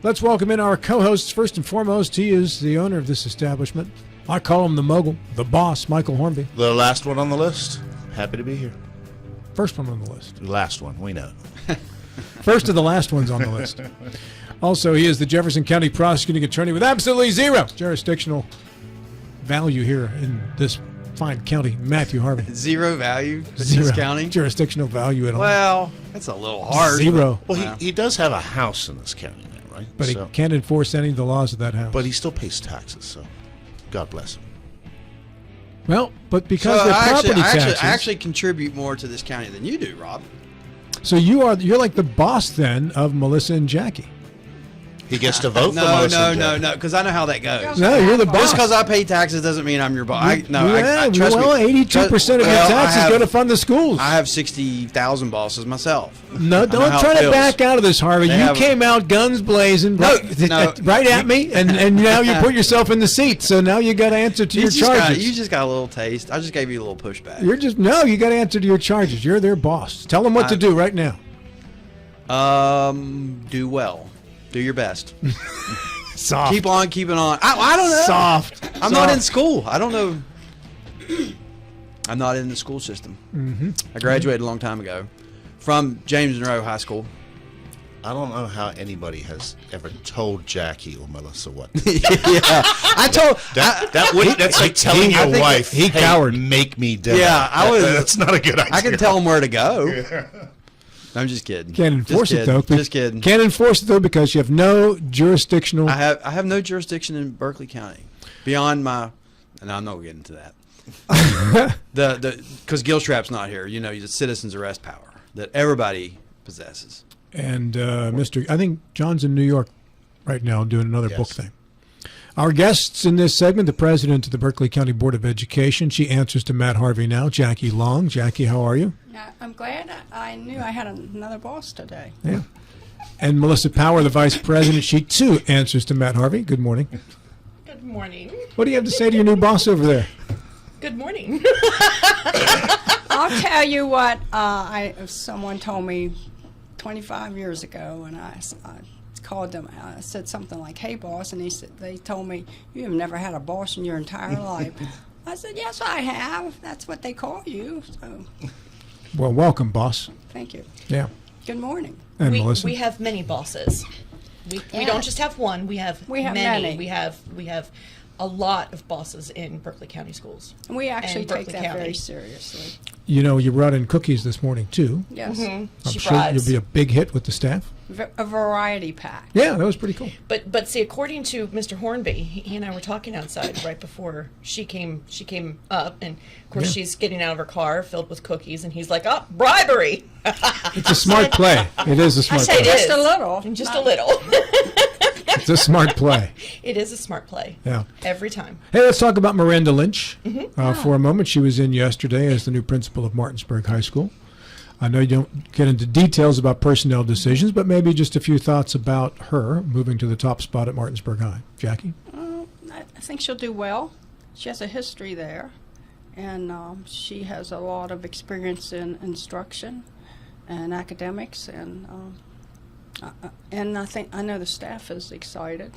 Let's welcome in our co-hosts. First and foremost, he is the owner of this establishment. I call him the mogul, the boss, Michael Hornby. The last one on the list. Happy to be here. First one on the list. The last one, we know. First of the last ones on the list. Also, he is the Jefferson County prosecuting attorney with absolutely zero jurisdictional value here in this fine county, Matthew Harvey. Zero value in Zero this county? jurisdictional value at all. Well, that's a little hard. Zero. Well, he does have a house in this county now, right? But he can't enforce any of the laws of that house. But he still pays taxes, so God bless him. Well, but because So they're I property taxes. I actually contribute more to this county than you do, Rob. So you're like the boss then of Melissa and Jackee. He gets to vote for No, Melissa and no, Jack. no, because I know how that goes. No, you're the boss. Just because I pay taxes doesn't mean I'm your boss. Trust well, me. 82% of your Well, taxes go to fund the schools. I have 60,000 bosses myself. No, don't try to back out of this, Harvey. You came out guns blazing right at me, and now you put yourself in the seat. So now you got to answer to your charges. You just got a little taste. I just gave you a little pushback. You got to answer to your charges. You're their boss. Tell them what to do right now. Do well. Do your best. Soft. Keep on keeping on. I don't know. Soft. I'm not in school. I don't know. I'm not in the school system. Mm-hmm. I graduated a long time ago from James Monroe High School. I don't know how anybody has ever told Jackee or Melissa what. I told that's like telling your wife, he cowered. Make me dinner. Yeah, that's not a good idea. I can tell them where to go. I'm just kidding. Can't enforce it though. Just kidding. Can't enforce it though because you have no jurisdictional. I have no jurisdiction in Berkeley County beyond my, and I'm not getting into that. Because Gilstrap's not here. You know, the citizens arrest power that everybody possesses. And I think John's in New York right now doing another book thing. Our guests in this segment, the president of the Berkeley County Board of Education. She answers to Matt Harvey now. Jackee Long. Jackee, how are you? I'm glad I knew I had another boss today. Yeah. And Melissa Power, the vice president. She too answers to Matt Harvey. Good morning. Good morning. What do you have to say to your new boss over there? Good morning. I'll tell you what someone told me 25 years ago, and I called them. I said something like, "Hey, boss," and they told me, "You have never had a boss in your entire life." I said, "Yes, I have. That's what they call you." So, well, welcome, boss. thank you. Yeah. Good morning. And Melissa. We have many bosses. We don't just have one. We have many. We have a lot of bosses in Berkeley County schools. And we actually And take Berkeley that County. very seriously. You know, you brought in cookies this morning too. Yes. I'm She sure fries. you'll be a big hit with the staff. A variety pack. Yeah, that was pretty cool. But see, according to Mr. Hornby, he and I were talking outside right before she came up, and of course she's getting out of her car filled with cookies, and he's like, "Oh, bribery!" It's a smart play. It is a smart I say play. it Just is. a little. Just a little. It's a smart play. It is a smart play. Yeah. Every time. Hey, let's talk about Miranda Lynch for a moment. She was in yesterday as the new principal of Martinsburg High School. I know you don't get into details about personnel decisions, but maybe just a few thoughts about her moving to the top spot at Martinsburg High. Jackee? I think she'll do well. She has a history there, and she has a lot of experience in instruction and academics, and I know the staff is excited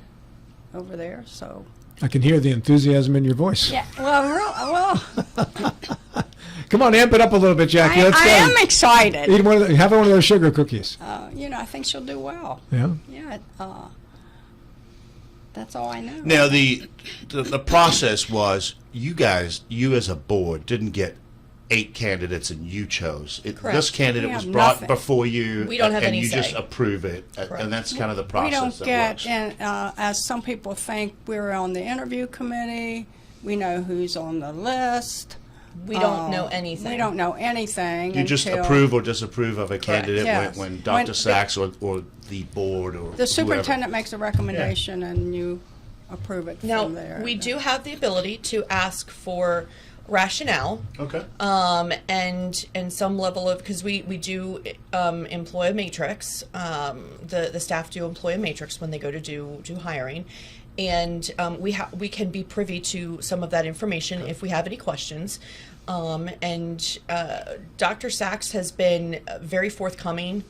over there. So I can hear the enthusiasm in your voice. yeah, well, Come on, amp it up a little bit, Jackee. Let's I go. am excited. Have one of those sugar cookies. I think she'll do well. Yeah. Yeah, that's all I know. Now the process was you as a board didn't get 8 candidates and you chose. Correct. This candidate We was have brought nothing. before you, We don't have and any you say. just approve it, and that's kind of the process. We don't that get, works. and as some people think, we're on the interview committee. We know who's on the list. We don't know anything. We don't know anything. You just until approve or disapprove of a candidate yes. when Dr. When Sachs or the board or the superintendent makes a recommendation and you approve it Now, from there. we do have the ability to ask for rationale, Okay. and some level of, because we do employ a matrix. The staff do employ a matrix when they go to do hiring, and we can be privy to some of that information if we have any questions. And Dr. Sachs has been very forthcoming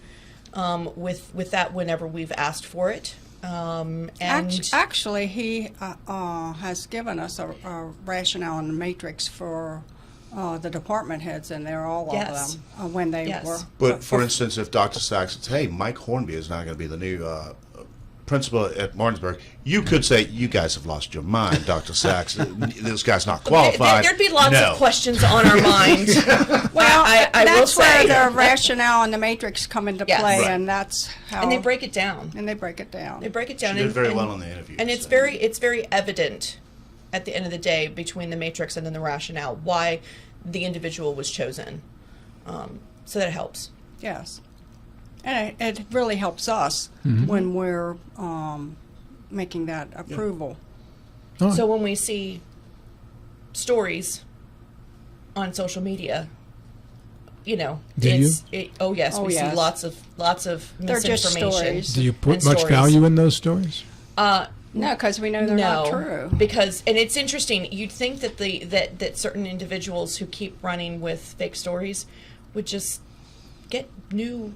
with that whenever we've asked for it. And Actually, he has given us a rationale and matrix for the department heads, and they're all Yes. of them when they Yes. were. But for instance, if Dr. Sachs says, "Hey, Mike Hornby is now going to be the new principal at Martinsburg," you could say, "You guys have lost your mind, Dr. Sachs. This guy's not qualified." There'd be lots No. of questions on our mind. Well, I will that's say. where the rationale and the matrix come into Yes. play, Right. and that's how. And they break it down. And they break it down. They break it down. She did and, very and- well in the interview, And it's so. very evident at the end of the day between the matrix and then the rationale why the individual was chosen. So that helps. Yes, and it really helps us when we're making that approval. Oh, So when we see stories on social media, you know, Do it's you? oh yes, Oh, we yes. see lots of They're just misinformation. stories. do you put and much stories. value in those stories? No, because we know they're not true. Because and it's interesting. You'd think that that certain individuals who keep running with fake stories would just get new,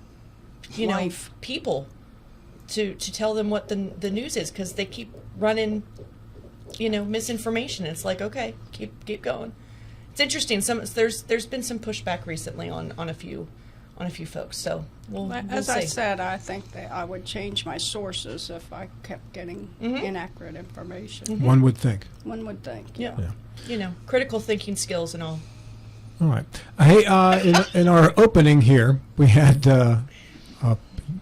Life. people to tell them what the news is, because they keep running, misinformation. It's like, okay, keep going. It's interesting. There's been some pushback recently on a few folks. So we'll As see. I said, I think that I would change my sources if I kept getting inaccurate information. One would think. One would think. yeah. Yeah. Critical thinking skills and all. All right. Hey, in our opening here, we had a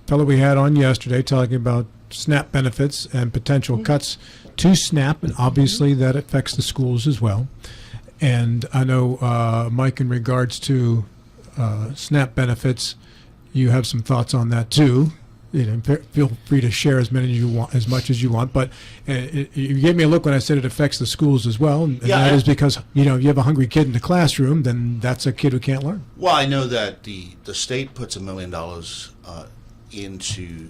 fellow we had on yesterday talking about SNAP benefits and potential cuts to SNAP, and obviously that affects the schools as well. And I know, Mike, in regards to SNAP benefits, you have some thoughts on that too. Feel free to share as much as you want. But you gave me a look when I said it affects the schools as well, and Yeah, that is because you have a hungry kid in the classroom, then that's a kid who can't learn. Well, I know that the state puts $1 million into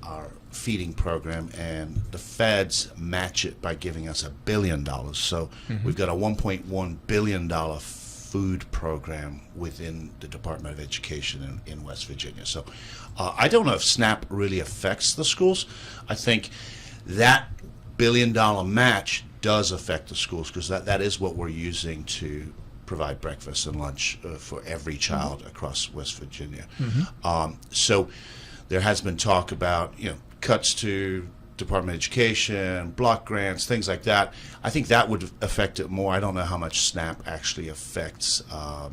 our feeding program, and the feds match it by giving us $1 billion. So we've got a $1.1 billion food program within the Department of Education in West Virginia. So I don't know if SNAP really affects the schools. I think that $1 billion match does affect the schools, because that is what we're using to provide breakfast and lunch for every child across West Virginia. So there has been talk about cuts to Department of Education, block grants, things like that. I think that would affect it more. I don't know how much SNAP actually affects I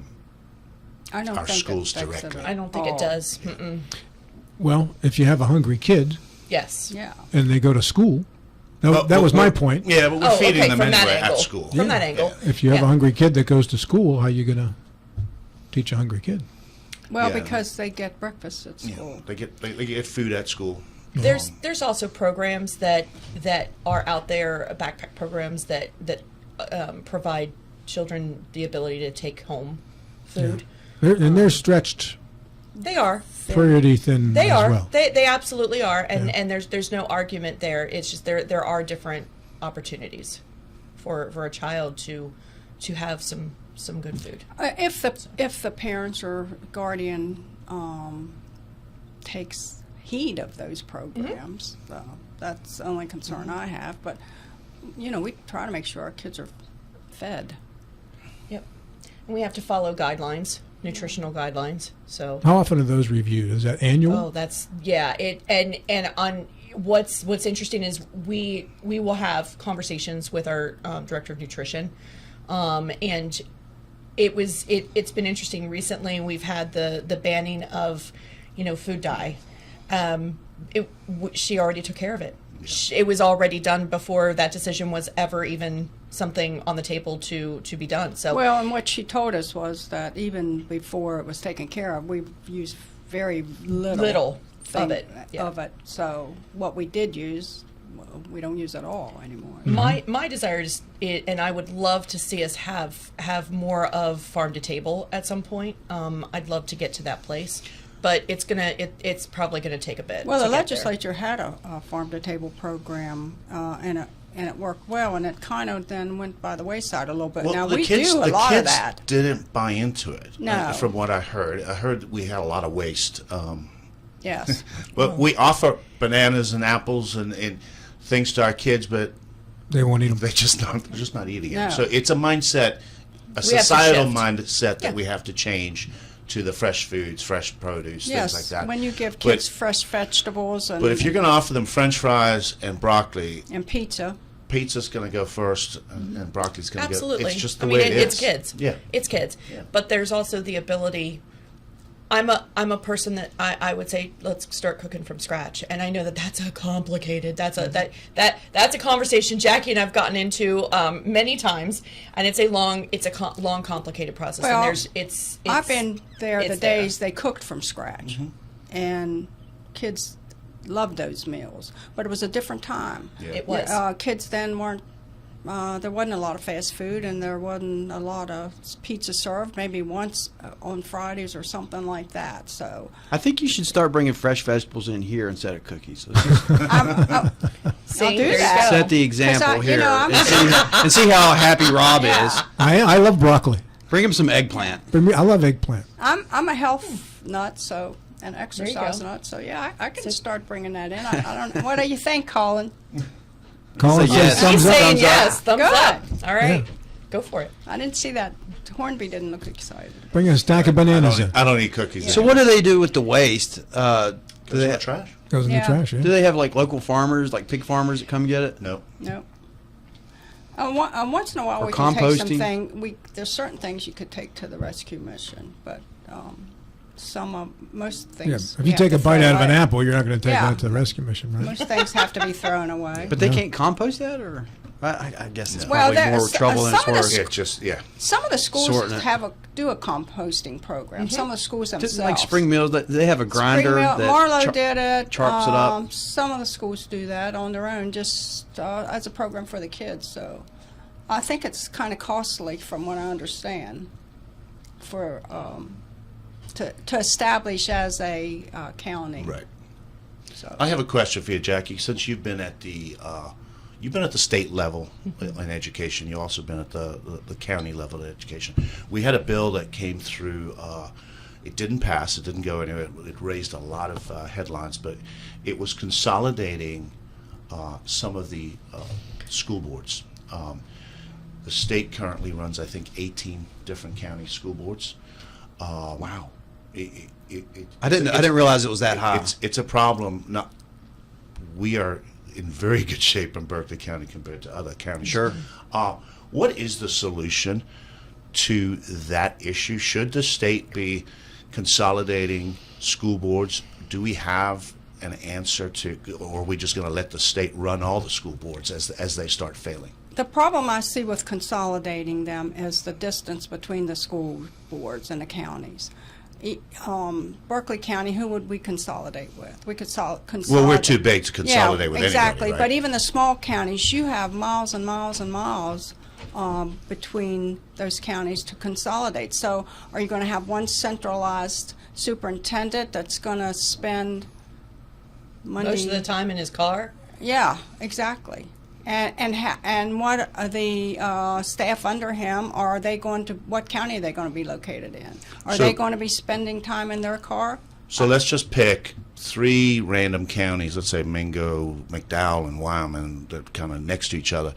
don't our think schools it affects directly. I don't think it does. Mm-mm. Well, if you have a hungry kid Yes. Yeah. and they go to school, that was my point. Yeah, but we're Oh, feeding okay, them from that anyway angle. at school. From that angle. If you have Yeah. a hungry kid that goes to school, how are you going to teach a hungry kid? Well, Yeah. because they get breakfast at school. They get food at school. There's also programs that are out there, backpack programs that provide children the ability to take home food. They're stretched They are. pretty thin They as are. well. They absolutely are, and Yeah. and there's no argument there. It's just there are different opportunities for a child to have some good food. If the parents or guardian takes heed of those programs, that's the only concern I have. But we try to make sure our kids are fed. Yep. And we have to follow guidelines, nutritional guidelines. So How often are those reviewed? Is that annual? oh, that's it. And on what's interesting is we will have conversations with our director of nutrition, and it's been interesting recently. We've had the banning of food dye. She already took care of it. It was already done before that decision was ever even something on the table to be done. So Well, and what she told us was that even before it was taken care of, we've used very little of it. Yeah. Of it. So what we did use, we don't use at all anymore. My desire is, and I would love to see us have more of farm to table at some point. I'd love to get to that place, but it's probably gonna take a bit. Well, to the get there. legislature had a farm-to-table program, and it worked well, and it kind of then went by the wayside a little bit. Well, Now, the we kids, do a the lot kids of that. didn't buy into it. No. From what I heard we had a lot of waste Yes. But we offer bananas and apples and things to our kids, but They won't eat them. they're just not eating No. it. So it's a mindset, a to societal shift. mindset that Yeah. we have to change to the fresh foods, fresh produce, Yes. things like that. When you give But- kids fresh vegetables and, But if you're going to offer them French fries and broccoli, and pizza. pizza's going to go first, and broccoli's going to go. Absolutely. It's just the I mean, way it is. it's kids. Yeah. It's kids. Yeah. But there's also the ability. I'm a person that I would say let's start cooking from scratch, and I know that that's a complicated. That's a that's a conversation Jackee and I've gotten into many times, and it's a long complicated process. Well, and it's I've been there the it's there. days they cooked from scratch, and kids loved those meals. But it was a different time. Yeah. It was. Kids then weren't. There wasn't a lot of fast food, and there wasn't a lot of pizza served. Maybe once on Fridays or something like that. So I think you should start bringing fresh vegetables in here instead of cookies. See, I'll do there you that. go. Set the example 'Cause here I'm- and see how happy Rob Yeah. is. I love broccoli. Bring him some eggplant. But me, I love eggplant. I'm a health nut, so an exercise go. nut. So yeah, I can start bringing that in. I don't know. What do you think, Colin? Colin Say says yes. thumbs He's up. saying thumbs up. yes, thumbs Good. up. All right, Yeah. go for it. I didn't see that. Hornby didn't look excited. Bring a stack of bananas in. I don't eat cookies. So what do they do with the waste? Do Goes in they, the trash? Goes in the Yeah. trash, yeah. do they have like local farmers, like pig farmers that come get it? No. No. Once in a while, Or we can take composting? something. There's certain things you could take to the rescue mission, but most Yeah. things. If we you have take to a bite throw out of an away. apple, you're not going to take Yeah. that to the rescue mission, right? Most things have to be thrown away. But they Yeah. can't compost that, or I guess it's Well, probably there's- more trouble than it's some of the worth. Some of the schools Sorting it. do a composting program. Some of the schools themselves. Didn't like Spring Mills, they have a grinder that Marlowe char- did it. charps it up. Some of the schools do that on their own, just as a program for the kids. So I think it's kind of costly, from what I understand, for to establish as a county. Right. So I have a question for you, Jackee. Since you've been at the state level in education, you've also been at the county level of education. We had a bill that came through. It didn't pass. It didn't go anywhere. It raised a lot of headlines, but it was consolidating some of the school boards. The state currently runs, I think, 18 different county school boards. Wow. I didn't realize it was that high. It's a problem. We are in very good shape in Berkeley County compared to other counties. Sure. What is the solution to that issue? Should the state be consolidating school boards? Do we have an answer to, or are we just going to let the state run all the school boards as they start failing? the problem I see with consolidating them is the distance between the school boards and the counties. Berkeley County, who would we consolidate with? We could consolidate. Well, we're too big to consolidate with exactly. anybody, right? But even the small counties, you have miles and miles and miles between those counties to consolidate. So are you going to have one centralized superintendent that's going to spend Monday? Most of the time in his car. Yeah, exactly. And what are the staff under him? Are they going to, what county are they going to be located in? Are So- they going to be spending time in their car? So let's just pick 3 random counties, let's say Mingo, McDowell, and Wyoming, that kind of next to each other.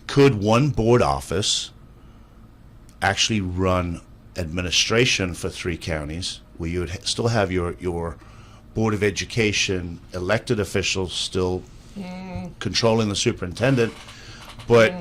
Could one board office actually run administration for 3 counties, where you would still have your Board of Education elected officials still controlling the superintendent, but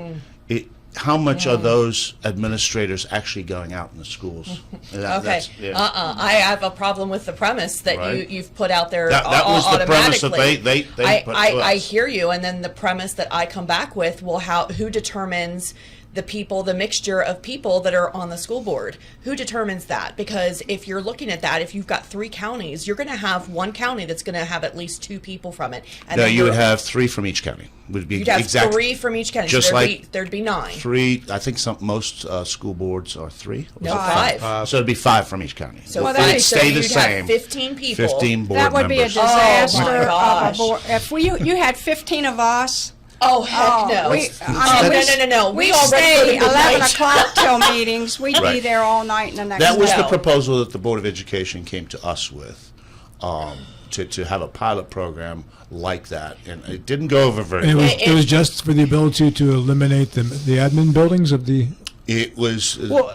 how much are those administrators actually going out in the schools? Okay. I have a problem with the premise that Right. you've put out there. That was the premise that automatically. they put to I us. hear you, and then the premise that I come back with, well, who determines the people, the mixture of people that are on the school board? Who determines that? Because if you're looking at that, if you've got 3 counties, you're going to have one county that's going to have at least 2 people from it. And No, then you would have 3 from each county. Would be you'd have exact 3 from each county. Just so like there'd be 9. 3. I think most school boards are 3. Or No, is it 5. So it'd be 5 from each county. So Well, it'd that- stay the you'd same. have 15 people. 15 board That would be a members. disaster Oh, my of a gosh. board. If you had 15 of us. Oh, heck no. No. We all stay read for the 11 night. o'clock till meetings. We'd be Right. there all night and the next That was day. the No. proposal that the Board of Education came to us with. to have a pilot program like that, and it didn't go over very And well. it was just for the ability to eliminate the admin buildings of the. It was Well-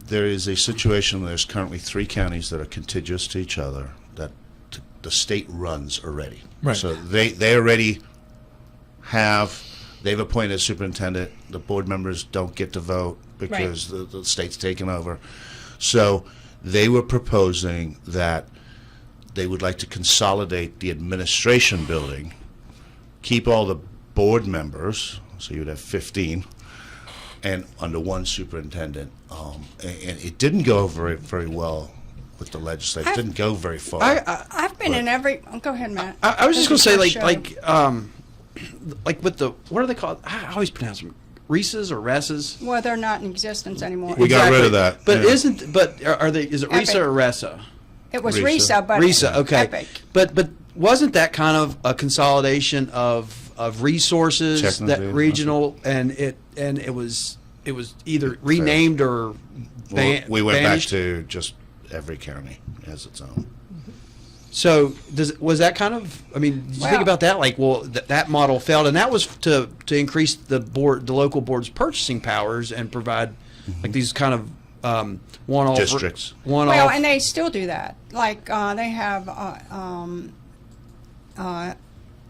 there is a situation where there's currently 3 counties that are contiguous to each other that the state runs already. Right. So they already they've appointed a superintendent. The board members don't get to vote because the state's taken over. So they were proposing that they would like to consolidate the administration building, keep all the board members, so you'd have 15, and under one superintendent. And it didn't go very well with the legislature. It didn't go very far. I've been in every. Oh, go ahead, Matt. I was just going to say, This is our show. like with the, what are they called? I always pronounce them Reese's or Resses. Well, they're not in existence anymore. We got rid of that. But yeah. is it Risa Epic. or Ressa? It was Risa. Risa, but Risa, okay. Epic. But wasn't that kind of a consolidation of resources Technically, that regional and it was either renamed or We went back banished? to just every county has its own. So was that kind of? I mean, did you think Well- about that? Like, well, that model failed, and that was to increase the local board's purchasing powers and provide like these kind of one-off Districts. One-off. Well, and they still do that. Like they have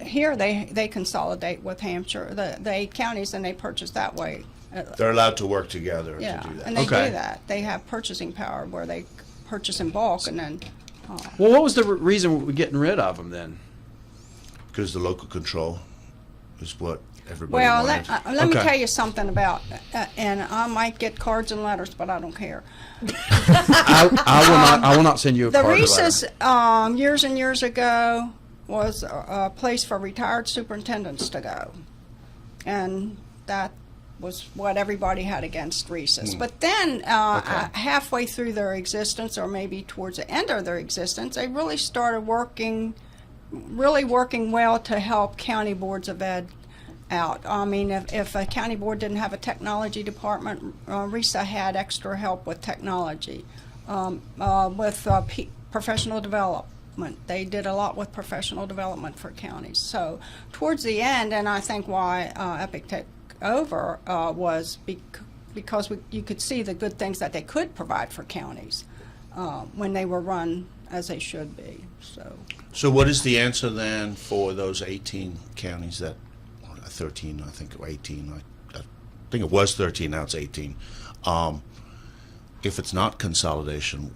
here, they consolidate with Hampshire, the 8 counties, and they purchase that way. They're allowed to work together Yeah, to do that. and they Okay. do that. They have purchasing power where they purchase in bulk, and then. Well, what was the reason we're getting rid of them then? Because the local control is what everybody Well, wanted. let me Okay. tell you something about, and I might get cards and letters, but I don't care. I will not send you a The card or letter. Reese's, years and years ago, was a place for retired superintendents to go. And that was what everybody had against Reese's. But then, halfway through their existence, or maybe towards the end of their existence, they really started working well to help county boards of ed out. I mean, if a county board didn't have a technology department, RISA had extra help with technology, with professional development. They did a lot with professional development for counties. So towards the end, and I think why Epic took over was because you could see the good things that they could provide for counties when they were run as they should be. So what is the answer then for those 18 counties that, 13, I think, or 18, I think it was 13, now it's 18. If it's not consolidation,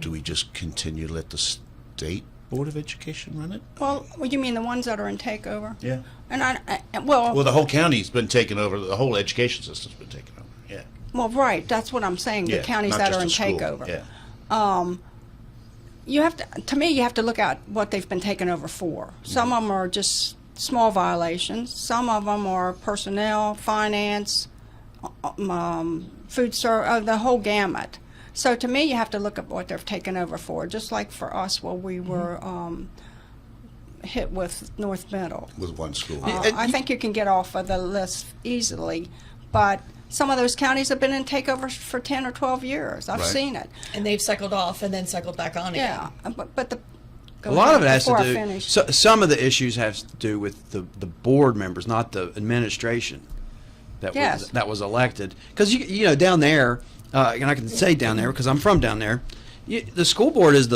do we just continue to let the state Board of Education run it? Well, you mean the ones that are in takeover? Yeah. And Well, the whole county's been taken over, the whole education system's been taken over, yeah. well, right. That's what I'm saying. Yeah, The counties not that just are in a school, takeover. Yeah. You have to me, you have to look at what they've been taken over for. Some of them are just small violations. Some of them are personnel, finance, food service, the whole gamut. So to me, you have to look at what they've taken over for. Just like for us, where we were hit with North Middle. With one school. I think you can get off of the list easily, but some of those counties have been in takeover for 10 or 12 years. I've Right. seen it. And they've cycled off and then cycled back on again. Yeah, but A lot of it has to before I do. finish. Some of the issues have to do with the board members, not the administration that Yes. was elected. Because you know down there, and I can say down there because I'm from down there, the school board is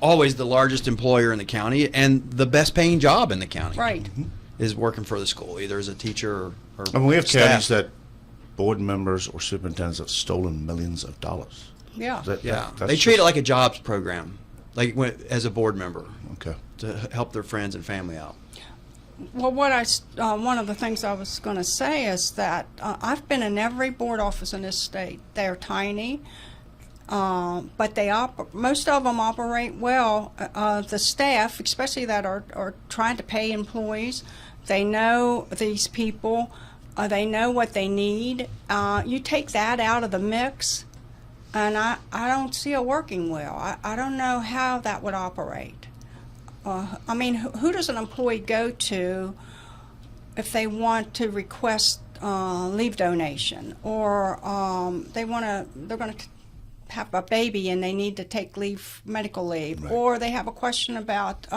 always the largest employer in the county and the best paying job in the county. Right. Is working for the school, either as a teacher or I mean, we have staff. counties that board members or superintendents have stolen millions of dollars. Yeah. Yeah, That's they treat it just- like a jobs program, like as a board member Okay. to help their friends and family out. Well, one of the things I was going to say is that I've been in every board office in this state. They're tiny, but most of them operate well. The staff, especially that are trying to pay employees, they know these people. They know what they need. You take that out of the mix, and I don't see it working well. I don't know how that would operate. I mean, who does an employee go to if they want to request leave donation, or they're going to have a baby and they need to take leave, medical leave, Right. or they have a question about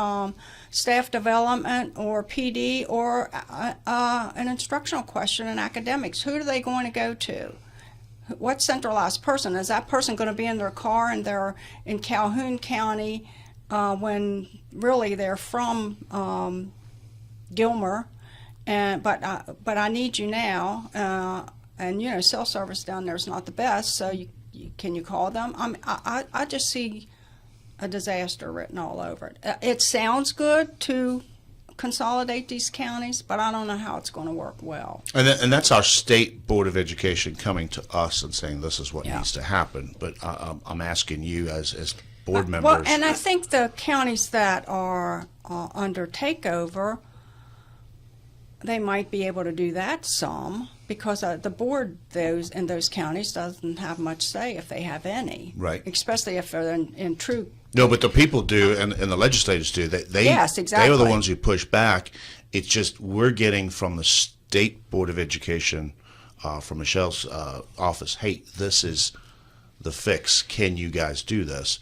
staff development or PD, or an instructional question in academics. Who are they going to go to? What centralized person? Is that person going to be in their car and they're in Calhoun County when really they're from Gilmer? But I need you now, and you know, cell service down there is not the best. So can you call them? I just see a disaster written all over it. It sounds good to consolidate these counties, but I don't know how it's going to work well. And that's our state board of education coming to us and saying this is what Yeah. needs to happen. But I'm asking you as board members. Well, and I think the counties that are under takeover, they might be able to do that some, because the board in those counties doesn't have much say, if they have any. Right. Especially if they're in true. No, but the people do, and the legislators do. They Yes, They are exactly. the ones who push back. It's just we're getting from the state board of education, from Michelle's office. Hey, this is the fix. Can you guys do this?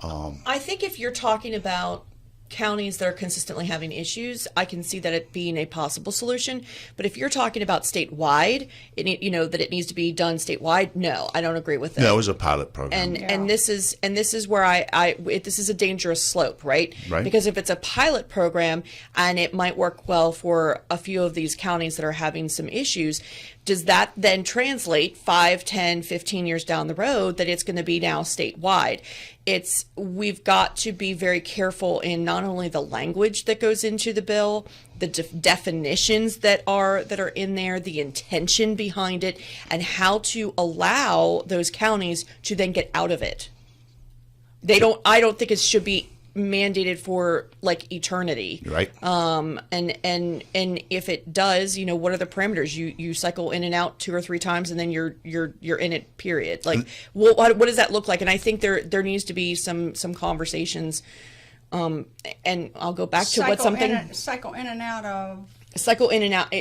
I think if you're talking about counties that are consistently having issues, I can see that it being a possible solution. But if you're talking about statewide, that it needs to be done statewide, no, I don't agree with that. No, it was a pilot program. And this is where this is a dangerous slope, right? Right. Because if it's a pilot program and it might work well for a few of these counties that are having some issues, does that then translate 5, 10, 15 years down the road that it's going to be now statewide? We've got to be very careful in not only the language that goes into the bill, the definitions that are in there, the intention behind it, and how to allow those counties to then get out of it. I don't think it should be mandated for like eternity. Right. And if it does, what are the parameters? You cycle in and out 2 or 3 times, and then you're in it. Period. Like, what does that look like? And I think there needs to be some conversations. And I'll go back to what something Cycle in and out of. Cycle in and out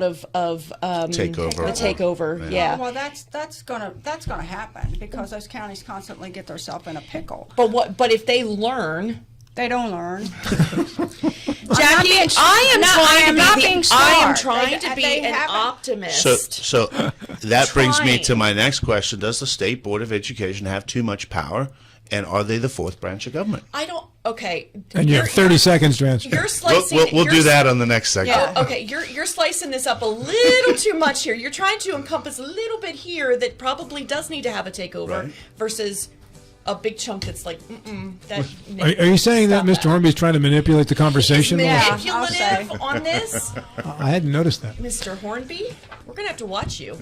of Takeover. the takeover. Yeah. Well, that's gonna happen, because those counties constantly get themselves in a pickle. But if they learn. They don't learn. Jackee, I am trying to be an optimist. So that brings me to my next question. Does the State Board of Education have too much power, and are they the fourth branch of government? I don't. Okay. And you have 30 seconds to answer. You're slicing. We'll do that on the next segment. Yeah. Okay. You're slicing this up a little too much here. You're trying to encompass a little bit here that probably does need to have a takeover, Right. versus a big chunk that's like, that. Are you saying that Mr. Hornby is trying to manipulate the conversation? Yeah. Manipulative on this, I hadn't noticed that. Mr. Hornby? We're gonna have to watch you.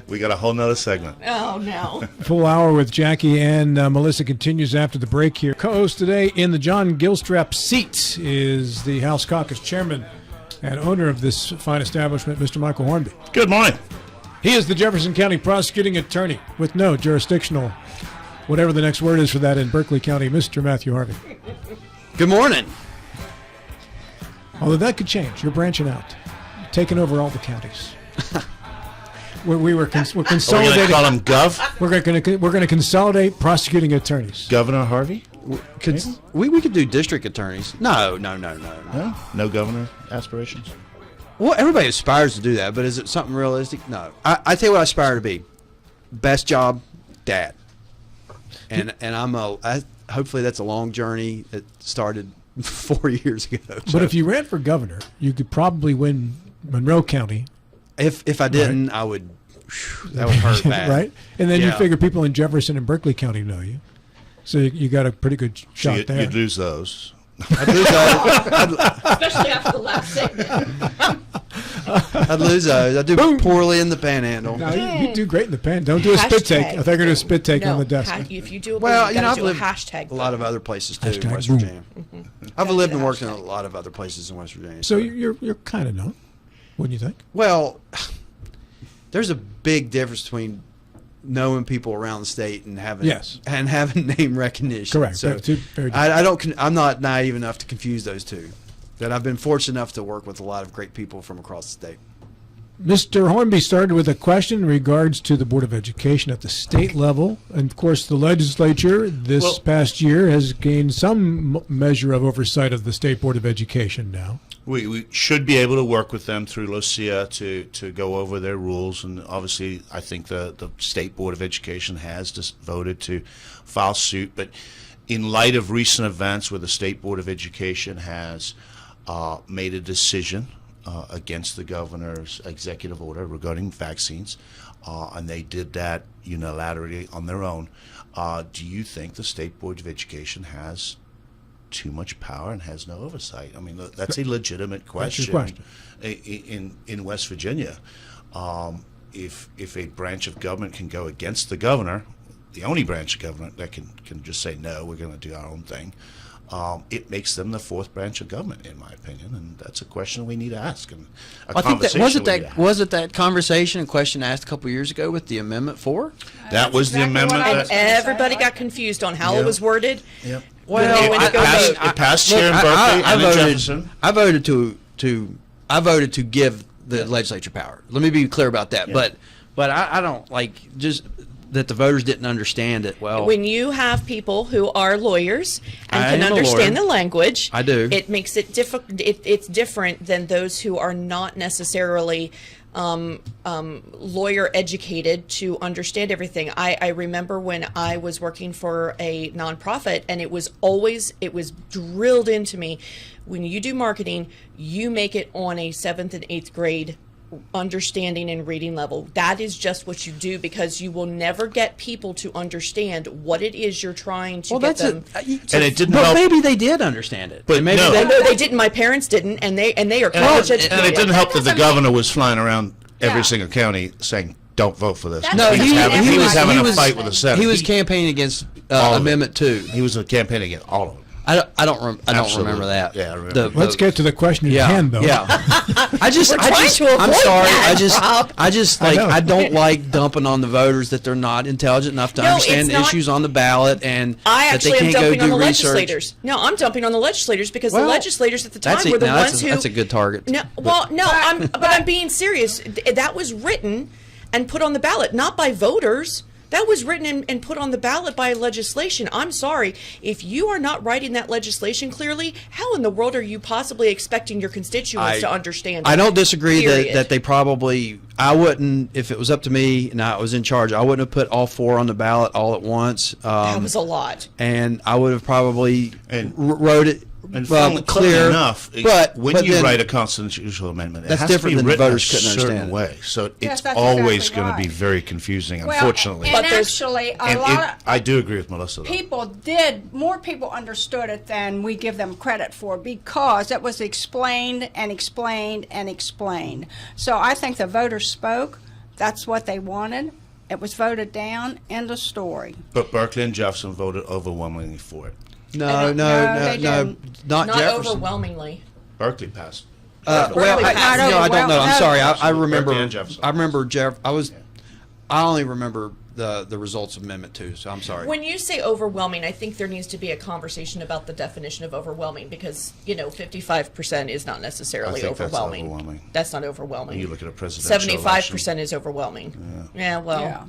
We got a whole nother segment. Oh no. Full hour with Jackee and Melissa continues after the break here. Co-host today in the John Gilstrap seat is the House Caucus Chairman and owner of this fine establishment, Mr. Michael Hornby. Good morning. He is the Jefferson County Prosecuting Attorney with no jurisdictional, whatever the next word is for that in Berkeley County, Mr. Matthew Harvey. Good morning. Although that could change. You're branching out, taking over all the counties. we're Are we going consolidating. to call him Gov? We're going to consolidate prosecuting attorneys. Governor Harvey? We could do district attorneys. No. No? No governor aspirations? Well, everybody aspires to do that, but is it something realistic? No. I tell you what I aspire to be. Best job, dad. And hopefully that's a long journey. It started 4 years ago. So. But if you ran for governor, you could probably win Monroe County. If I didn't, I would. That would hurt bad. Right? And then you Yeah. figure people in Jefferson and Berkeley County know you. So you got a pretty good shot So there. you'd lose those. I'd lose those. Especially after the last segment. I'd lose those. I do poorly in the Panhandle. No, you do great in the pen. Don't do a spit take. I think you're going to do a spit take on the desk. If you do a Well, you I've do a lived hashtag. a lot of other places too Hashtag in West boom. Virginia. I've lived and worked in a lot of other places in West Virginia. So you're kind of known, wouldn't you think? Well, there's a big difference between knowing people around the state and having name recognition. Correct. So Two very different. I'm not naive enough to confuse those two. That I've been fortunate enough to work with a lot of great people from across the state. Mr. Hornby started with a question in regards to the Board of Education at the state level. And, of course, the legislature this past year has gained some measure of oversight of the State Board of Education now. We should be able to work with them through LOCIA to go over their rules. And obviously, I think the State Board of Education has just voted to file suit. But in light of recent events where the State Board of Education has made a decision against the governor's executive order regarding vaccines, and they did that unilaterally on their own. Do you think the State Board of Education has too much power and has no oversight? I mean, that's a legitimate question. That's your question. In West Virginia. If a branch of government can go against the governor, the only branch of government that can just say, no, we're going to do our own thing, it makes them the fourth branch of government, in my opinion, and that's a question we need to ask. And I think was it that conversation and question asked a couple years ago with the Amendment 4? That was the amendment. And everybody got confused on how it was worded. Yep. Well, it passed here in Berkeley and in Jefferson. I voted to give the legislature power. Let me be clear about that. Yeah. But I don't like just that the voters didn't understand it well. When you have people who are lawyers and I can am a understand lawyer. the language, I do. It makes it difficult. It's different than those who are not necessarily lawyer educated to understand everything. I remember when I was working for a nonprofit, and it was drilled into me, when you do marketing, you make it on a 7th and 8th grade understanding and reading level. That is just what you do, because you will never get people to understand what it is you're trying to get them. And it didn't But help. maybe they did understand it. But maybe no. No, they didn't. My parents didn't, and they are college educated. And it didn't help that the governor was flying around every Yeah. single county saying, don't vote for this. That's No, He was having a was- fight with the Senate. He was campaigning against All of it. Amendment 2. He was campaigning against all of them. I don't Absolutely. remember that. Yeah, I remember. Let's get to the question at hand, though. Yeah. I'm trying to avoid I'm sorry. that, Rob. I don't like dumping on the voters that they're not intelligent enough to No, understand it's the not- issues on the ballot, and I that they actually am can't go dumping on do the research. legislators. No, I'm dumping on the legislators, because the Well, legislators at the time That's were the now, ones who. that's a good target. No, well, no, I'm being serious. That was written and put on the ballot, not by voters. That was written and put on the ballot by legislation. I'm sorry. If you are not writing that legislation clearly, how in the world are you possibly expecting your constituents to understand it? I don't disagree Period. that they probably. I wouldn't, if it was up to me and I was in charge, I wouldn't have put all 4 on the ballot all at once. That was a lot. And I would have probably And- wrote it And clear funny enough, But when you then- write a constitutional amendment, it That's has different to than be the written voters a couldn't certain understand it. way. So Yes, it's that's always exactly going to be right. very confusing, Well, unfortunately. and there's- actually, And lot I do agree with Melissa. of Though. more people understood it than we give them credit for, because it was explained and explained and explained. So I think the voters spoke. That's what they wanted. It was voted down. End of story. But Berkeley and Jefferson voted overwhelmingly for it. No, they didn't. not Not Jefferson. overwhelmingly. Berkeley passed. Well, Berkeley I passed. don't know. I'm No. sorry. I Berkeley remember. and Jefferson. I remember I only remember the results of Amendment 2. So I'm sorry. When you say overwhelming, I think there needs to be a conversation about the definition of overwhelming, because 55% is not necessarily I think that's overwhelming. overwhelming. That's not overwhelming. When you look at a presidential 75% is overwhelming. Yeah, well, Yeah.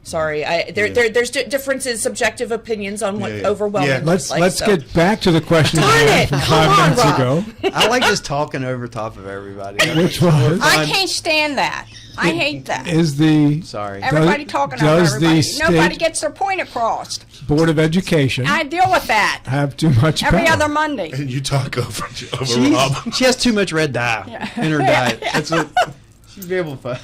sorry. There's differences, subjective opinions on what Yeah, yeah. overwhelming Yeah. looks like. Let's so. get back to the question at Darn hand it. from Come 5 on, minutes Rob. ago, I like just talking over top of everybody. which was I can't stand that. I hate that. is the Sorry. Everybody talking over does the everybody. Nobody state gets their point across. Board of Education I deal with that have too much every power? other Monday. And you talk over Rob. She has too much red dye in her diet. That's what she'd be able to.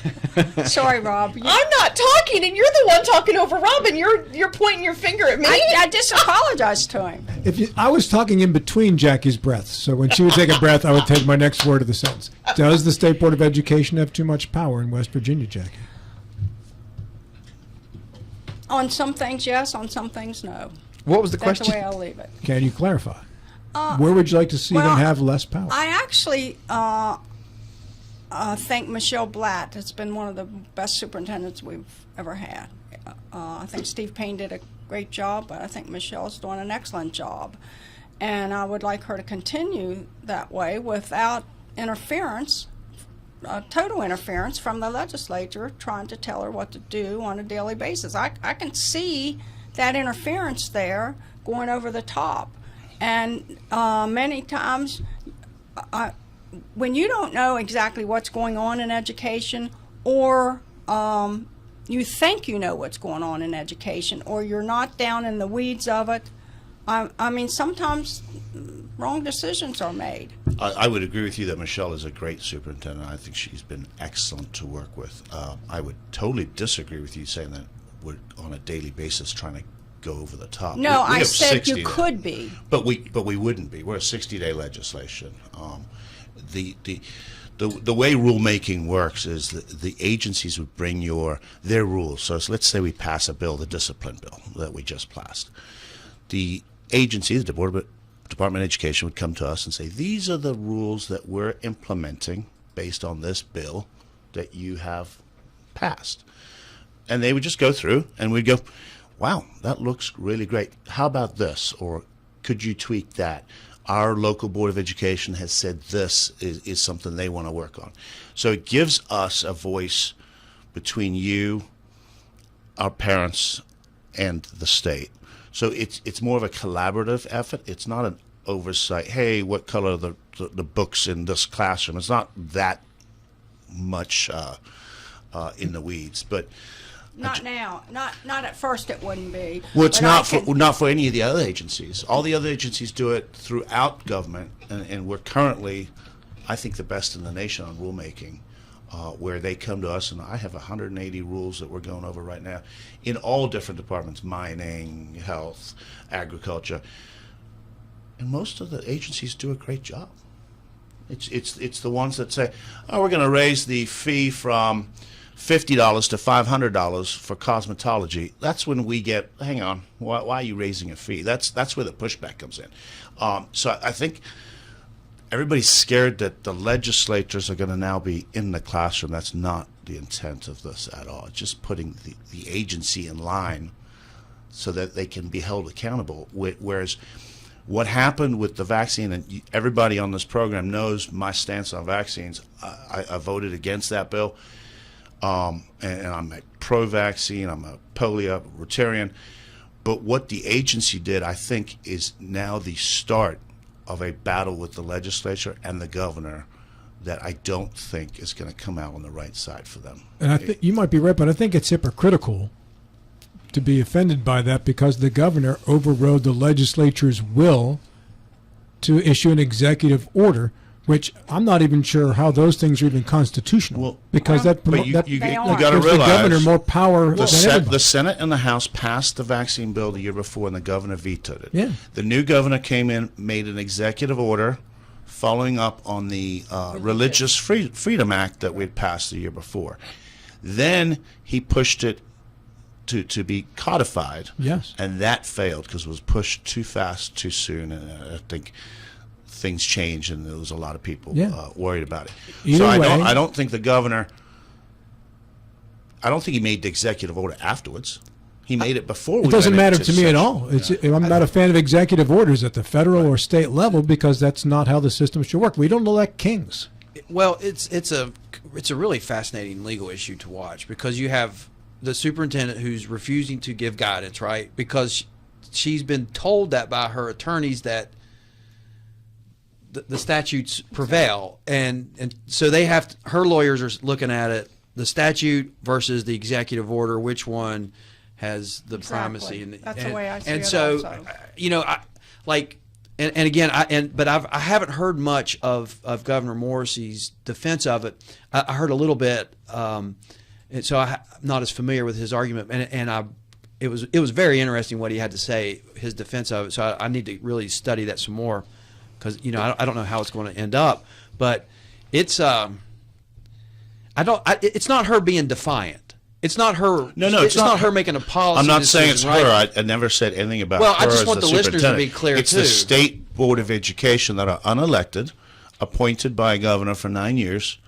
Sorry, Rob. I'm not talking, and you're the one talking over Rob, and you're pointing your finger at me. I just apologized to him. I was talking in between Jackie's breaths, so when she would take a breath, I would take my next word of the sentence. Does the State Board of Education have too much power in West Virginia, Jackie? On some things, yes. On some things, no. What was the That's the question? way I'll leave it. Can you clarify? Where would you like to see well, them have less power? I actually think Michelle Blatt has been one of the best superintendents we've ever had. I think Steve Payne did a great job, but I think Michelle's doing an excellent job. And I would like her to continue that way without interference total interference from the legislature trying to tell her what to do on a daily basis. I can see that interference there going over the top. And many times, when you don't know exactly what's going on in education, or you think you know what's going on in education, or you're not down in the weeds of it, I mean, sometimes wrong decisions are made. I would agree with you that Michelle is a great superintendent. I think she's been excellent to work with. I would totally disagree with you saying that we're on a daily basis trying to go over the top. No, We I have said 60 you could be. But we wouldn't be. We're a 60-day legislation. The way rulemaking works is that the agencies would bring their rules. So let's say we pass a bill, the discipline bill that we just passed. The agency, the Department of Education, would come to us and say, these are the rules that we're implementing based on this bill that you have passed. And they would just go through, and we'd go, wow, that looks really great. How about this? Or could you tweak that? Our local Board of Education has said this is something they want to work on. So it gives us a voice between you, our parents, and the state. So it's more of a collaborative effort. It's not an oversight. Hey, what color are the books in this classroom? It's not that much in the weeds, but Not now. Not at first. It wouldn't be. well, it's But not for any of the other agencies. All the other agencies do it throughout government, and we're currently, I think, the best in the nation on rulemaking. Where they come to us, and I have 180 rules that we're going over right now in all different departments: mining, health, agriculture, and most of the agencies do a great job. It's the ones that say, "Oh, we're going to raise the fee from $50 to $500 for cosmetology." That's when we get, hang on, why are you raising a fee? That's where the pushback comes in. So I think everybody's scared that the legislators are going to now be in the classroom. That's not the intent of this at all. It's just putting the agency in line so that they can be held accountable. Whereas what happened with the vaccine, and everybody on this program knows my stance on vaccines. I voted against that bill, and I'm a pro-vaccine. I'm a polio, Rotarian. But what the agency did, I think, is now the start of a battle with the legislature and the governor that I don't think is going to come out on the right side for them. And I think you might be right, but I think it's hypocritical to be offended by that because the governor overrode the legislature's will to issue an executive order, which I'm not even sure how those things are even constitutional. Well, because but you got to gives realize the governor more power than the everybody. Senate and the House passed the vaccine bill the year before, and the governor vetoed it. Yeah. The new governor came in, made an executive order following up on the Religious Freedom Act that we had passed the year before. Then he pushed it to be codified. Yes. And that failed because it was pushed too fast, too soon, and I think things changed, and there was a lot of people worried about it. Either so way, I don't think the governor. I don't think he made the executive order afterwards. He made it before. It doesn't matter to me at all. I'm not a fan of executive orders at the federal or state level because that's not how the system should work. We don't elect kings. Well, it's a really fascinating legal issue to watch because you have the superintendent who's refusing to give guidance, right? Because she's been told that by her attorneys that the statutes prevail, and so they have her lawyers are looking at it, the statute versus the executive order, which one has the primacy. That's the way I see and it so, also. you know, and again, I haven't heard much of Governor Morrissey's defense of it. I heard a little bit, and so I'm not as familiar with his argument. It was very interesting what he had to say, his defense of it. So I need to really study that some more because I don't know how it's going to end up. But it's it's not her being defiant. It's not her. No, it's not her making a policy. I'm not decision, saying it's right? her. I never said anything about Well, her I just as want the listeners to be superintendent. clear, It's too. the State Board of Education that are unelected, appointed by a governor for 9 years.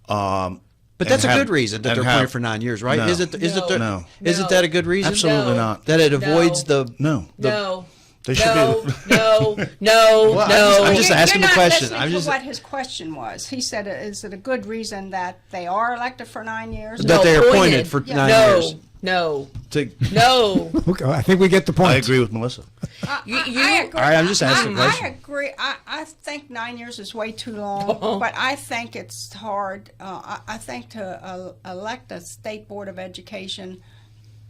But that's a good reason that they're appointed for 9 years, right? No. Isn't No. that a good reason? Absolutely No. not. That it avoids the No. No. They should No, be. no, Well, no. I'm just asking You're the not question. listening I'm to just what his question was. He said, "Is it a good reason that they are elected for 9 years?" that they're appointed for Yeah. 9 no, years. no, To, no. Okay, I think we get the point. I agree with Melissa. I agree. All right, I'm just asking a I question. agree. I think 9 years is way too long, but I think it's hard. I think to elect a state board of education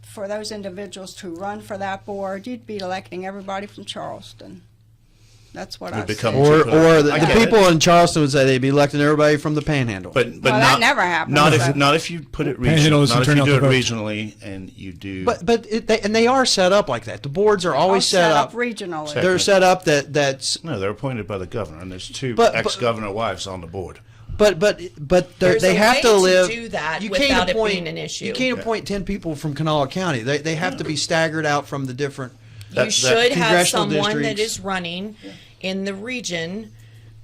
for those individuals to run for that board, you'd be electing everybody from Charleston. That's what I Would become say. or cheaper. the I get people it. in Charleston would say they'd be electing everybody from the Panhandle. But Well, that never happens, Not so. if you put it Panhandle regionally. doesn't Not if turn you out do the it vote. regionally and you do. they are set up like that. The boards are always set up. regionally. They're set up that's no, they're appointed by the governor, and there's two But- ex-governor wives on the board. but There's they a have way to to live. do that you without can't it appoint, being an issue. You can't appoint 10 people from Kanawha County. They have to be staggered out from the different. You should have congressional someone that districts. is running in the region.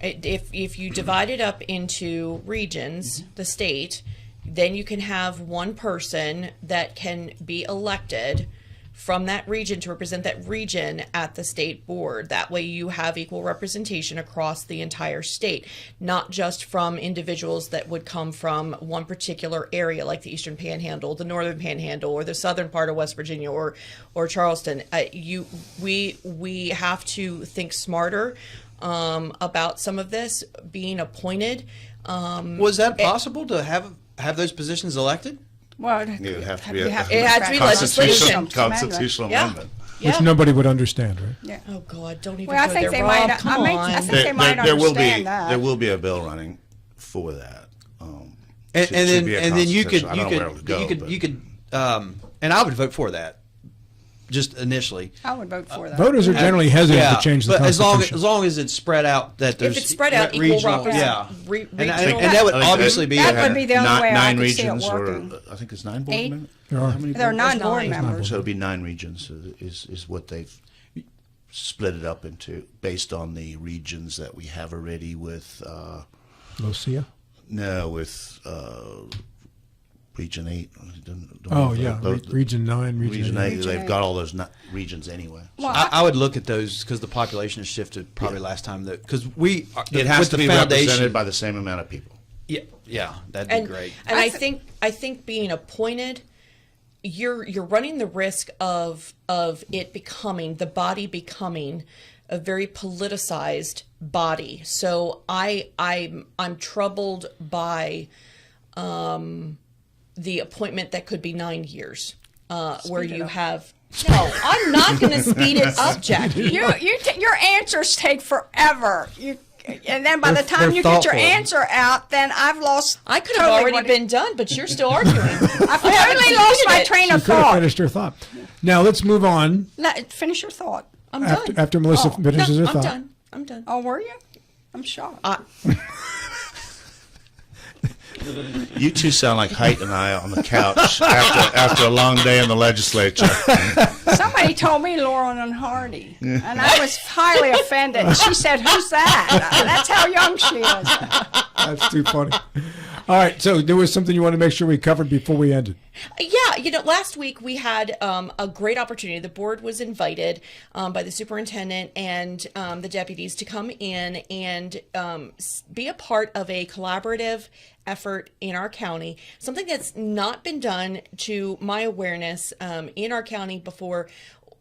If you divide it up into regions, the state, then you can have one person that can be elected from that region to represent that region at the state board. That way you have equal representation across the entire state, not just from individuals that would come from one particular area like the Eastern Panhandle, the Northern Panhandle, or the southern part of West Virginia, or Charleston. We have to think smarter about some of this being appointed. Was that possible to have those positions elected? Well, It would have to be you a have It had to be legislation. constitutional Yeah. amendment. Which Yeah. nobody would understand, right? Yeah. Oh God! Don't even Well, I go think there, they Rob. might. Come on. I think they might There will be understand that. there will be a bill running for that. And to then be a and then you could constitutional- I don't know where it would go, you could and I would vote for that. Just initially. I would vote for that. Voters are generally hesitant to change the but Constitution. as long as it's spread out, that there's it's spread out, equal regional, represent- yeah, regional. and that would I think obviously be that would be the only way I nine could see it regions, or working. I think it's 9 board 8. members. There are. How many There are board- 9 board nine. members. So it'll be 9 regions is what they've split it up into based on the regions that we have already with Lucia? with Region 8. Oh, yeah. Region 9, Region Region 8. 8. Region They've 8. got all those regions anyway. Well, I would look at those because the population has shifted probably last time that because we It has with to the be foundation represented by the same amount of people. yeah that'd be and great. And I think being appointed, you're running the risk of it becoming the body becoming a very politicized body. So I'm troubled by the appointment that could be 9 years, where you have. No, I'm not going to speed it up, Jackee. your answers take forever. And then by the time they're you get your thoughtful. answer out, then I've lost. I could have totally already what it- been done, but you're still arguing. I've totally lost my train of Could have thought. finished her thought. Now let's move on. Finish your thought. I'm After, done. after Melissa Oh, finishes her I'm thought. done. I'm done. Oh, were you? I'm shocked. You two sound like Height and I on the couch after a long day in the legislature. Somebody told me Laurel and Hardy, and I was highly offended. She said, "Who's that?" That's how young she is. That's too funny. All right, so there was something you want to make sure we covered before we ended. Yeah, last week we had a great opportunity. The board was invited by the superintendent and the deputies to come in and be a part of a collaborative effort in our county, something that's not been done to my awareness in our county before,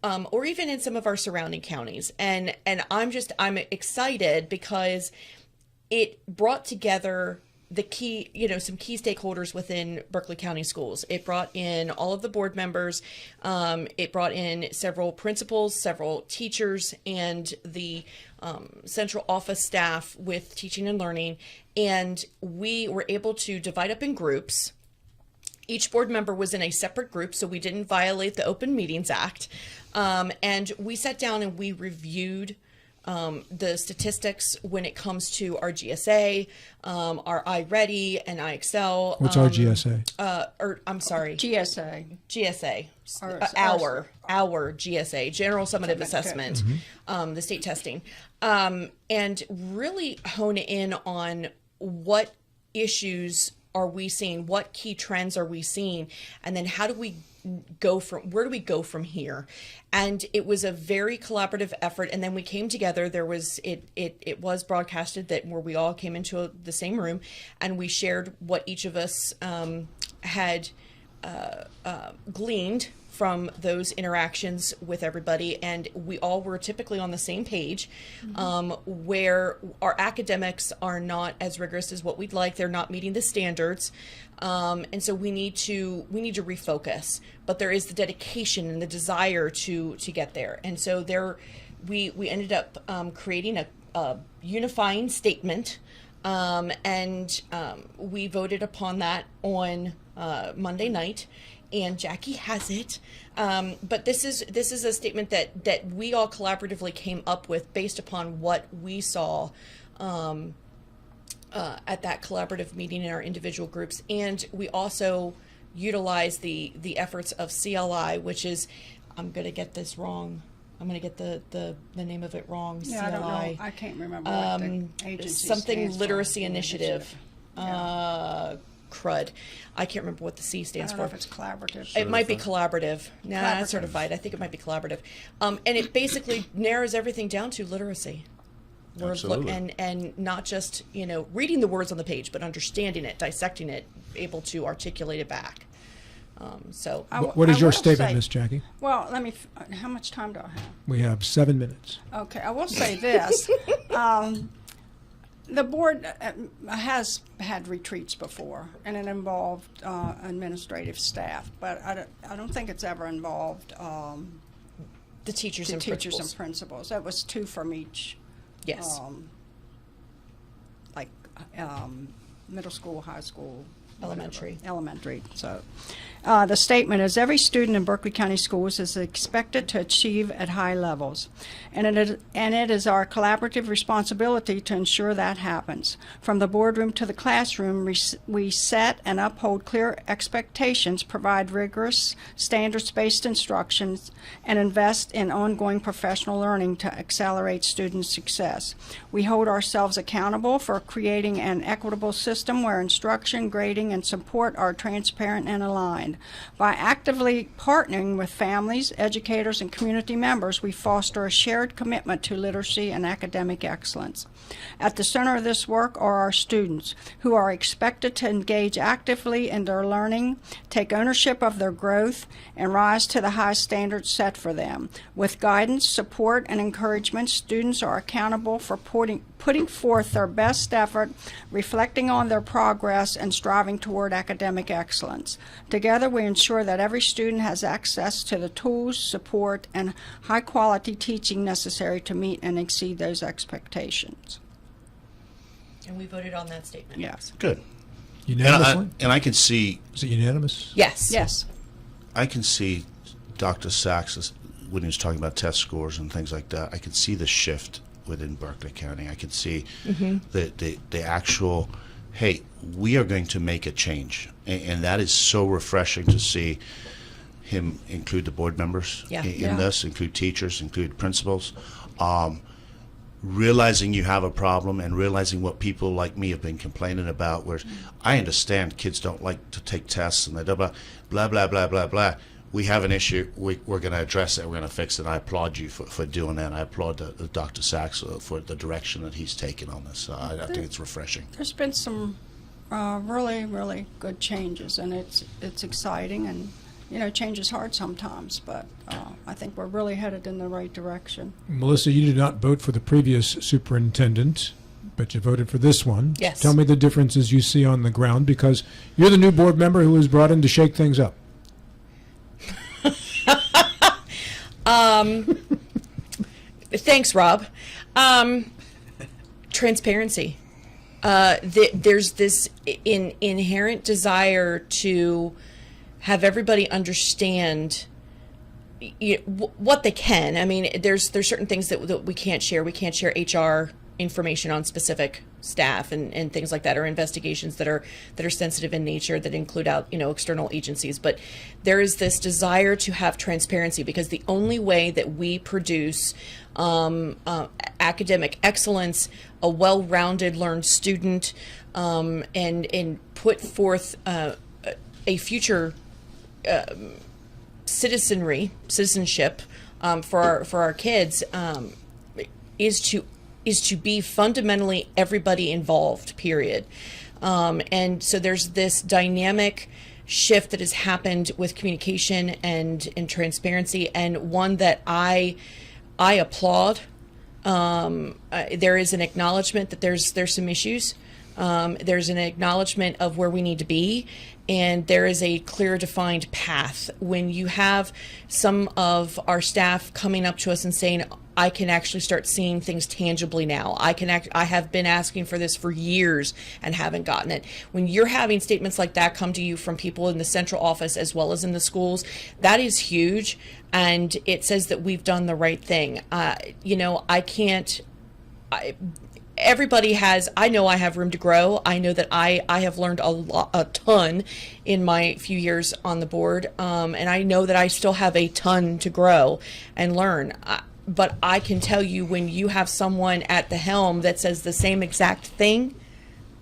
or even in some of our surrounding counties. And I'm excited because it brought together the key, some key stakeholders within Berkeley County Schools. It brought in all of the board members. It brought in several principals, several teachers, and the central office staff with teaching and learning. And we were able to divide up in groups. Each board member was in a separate group, so we didn't violate the Open Meetings Act. And we sat down and we reviewed the statistics when it comes to our GSA, our iReady and iExcel. What's our GSA? I'm sorry, GSA. GSA, Our- our GSA, General Summative Assessment, the state testing, and really hone in on what issues are we seeing? What key trends are we seeing? And then where do we go from here? And it was a very collaborative effort. And then we came together. There was, it was broadcasted that where we all came into the same room, and we shared what each of us had gleaned from those interactions with everybody, and we all were typically on the same page, where our academics are not as rigorous as what we'd like. They're not meeting the standards, and so we need to refocus. But there is the dedication and the desire to get there, and so we ended up creating a unifying statement, and we voted upon that on Monday night. And Jackee has it, but this is a statement that we all collaboratively came up with based upon what we saw at that collaborative meeting in our individual groups, and we also utilize the efforts of CLI, which is, I'm going to get this wrong. I'm going to get the name of it wrong. Yeah, CLI. I don't know. I can't remember what the agency something stands for. literacy initiative. CRUD. I can't remember what the C I stands don't for. know if it's collaborative. It might be collaborative. Nah, Collaborative. certified. I think it might be collaborative. And it basically narrows everything down to literacy. Absolutely. And not just, reading the words on the page, but understanding it, dissecting it, able to articulate it back. So What is I your will statement, say- Miss Jackee? Well, how much time do I have? We have 7 minutes. Okay, I will say this. The board has had retreats before, and it involved administrative staff, but I don't think it's ever involved the teachers the and teachers principals. and principals. That was 2 from each, Yes. middle school, high school, Elementary. Elementary. So the statement is every student in Berkeley County Schools is expected to achieve at high levels, and it is our collaborative responsibility to ensure that happens. From the boardroom to the classroom, we set and uphold clear expectations, provide rigorous standards-based instructions, and invest in ongoing professional learning to accelerate student success. We hold ourselves accountable for creating an equitable system where instruction, grading, and support are transparent and aligned. By actively partnering with families, educators, and community members, we foster a shared commitment to literacy and academic excellence. At the center of this work are our students, who are expected to engage actively in their learning, take ownership of their growth, and rise to the high standards set for them. With guidance, support, and encouragement, students are accountable for putting forth their best effort, reflecting on their progress, and striving toward academic excellence. Together, we ensure that every student has access to the tools, support, and high-quality teaching necessary to meet and exceed those expectations. And we voted on that statement. Yes. Good. Unanimously? And I can see Is it unanimous? Yes. Yes. I can see Dr. Sachs when he was talking about test scores and things like that. I can see the shift within Berkeley County. I can see the actual, hey, we are going to make a change, and that is so refreshing to see him include the board members in this, include teachers, include principals. Realizing you have a problem and realizing what people like me have been complaining about, where I understand kids don't like to take tests and they blah, blah, blah, blah, blah, blah. We have an issue. We're going to address it. We're going to fix it. I applaud you for doing that. I applaud the Dr. Sachs for the direction that he's taken on this. I think it's refreshing. There's been some really, really good changes, and it's exciting, and change is hard sometimes, but I think we're really headed in the right direction. Melissa, you did not vote for the previous superintendent, but you voted for this one. Yes. Tell me the differences you see on the ground, because you're the new board member who was brought in to shake things up. Thanks, Rob. Transparency. There's this inherent desire to have everybody understand what they can. I mean, there's certain things that we can't share. We can't share HR information on specific staff and things like that, or investigations that are sensitive in nature that include out external agencies. But there is this desire to have transparency, because the only way that we produce academic excellence, a well-rounded learned student, and put forth a future citizenship for our kids, is to be fundamentally everybody involved, period. And so there's this dynamic shift that has happened with communication and transparency, and one that I applaud. There is an acknowledgement that there's some issues. There's an acknowledgement of where we need to be, and there is a clear defined path. When you have some of our staff coming up to us and saying, I can actually start seeing things tangibly now. I have been asking for this for years and haven't gotten it. When you're having statements like that come to you from people in the central office as well as in the schools, that is huge, and it says that we've done the right thing. Everybody has, I know I have room to grow. I know that I have learned a ton in my few years on the board, and I know that I still have a ton to grow and learn. But I can tell you, when you have someone at the helm that says the same exact thing,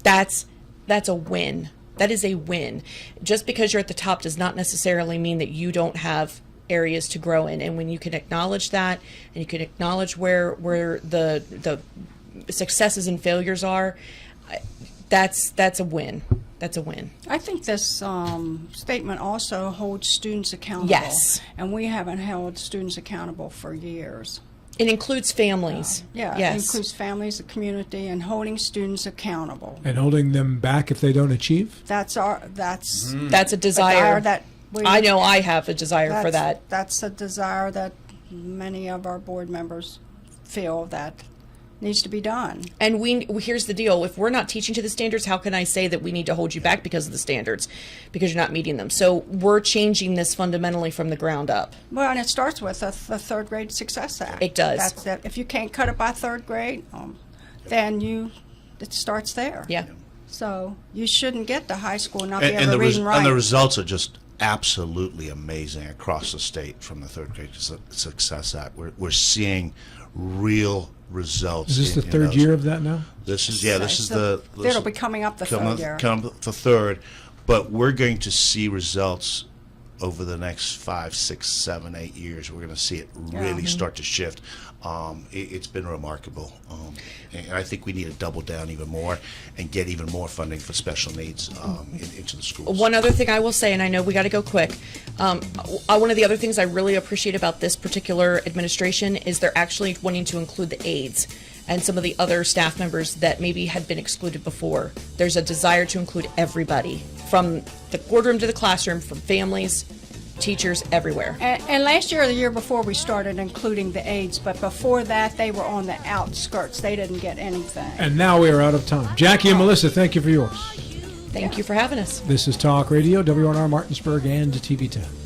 that's a win. That is a win. Just because you're at the top does not necessarily mean that you don't have areas to grow in. And when you can acknowledge that, and you can acknowledge where the successes and failures are, that's a win. That's a win. I think this statement also holds students accountable. Yes. And we haven't held students accountable for years. It includes families. Yeah, Yes. it includes families, the community, and holding students accountable. And holding them back if they don't achieve? That's a desire desire. that we, I know I have a desire for that. That's a desire that many of our board members feel that needs to be done. And here's the deal. If we're not teaching to the standards, how can I say that we need to hold you back because of the standards? Because you're not meeting them. So we're changing this fundamentally from the ground up. Well, and it starts with the Third Grade Success Act. It does. That's that. If you can't cut it by third grade, then it starts there. Yeah. So you shouldn't get to high school and not be And able to read and write. and the results are just absolutely amazing across the state from the Third Grade Success Act. We're seeing real results. Is this the in third those. year of that now? This is the It'll be coming up the third year. Come up the third, but we're going to see results over the next 5, 6, 7, 8 years. We're going to see it really start to shift. It's been remarkable, and I think we need to double down even more and get even more funding for special needs into the schools. One other thing I will say, and I know we got to go quick. One of the other things I really appreciate about this particular administration is they're actually wanting to include the aides and some of the other staff members that maybe had been excluded before. There's a desire to include everybody, from the boardroom to the classroom, from families, teachers, everywhere. And last year or the year before, we started including the aides, but before that, they were on the outskirts. They didn't get anything. And now we are out of time. Jackie and Melissa, thank you for yours. Thank you for having us. This is Talk Radio, WNR Martinsburg, and TV10.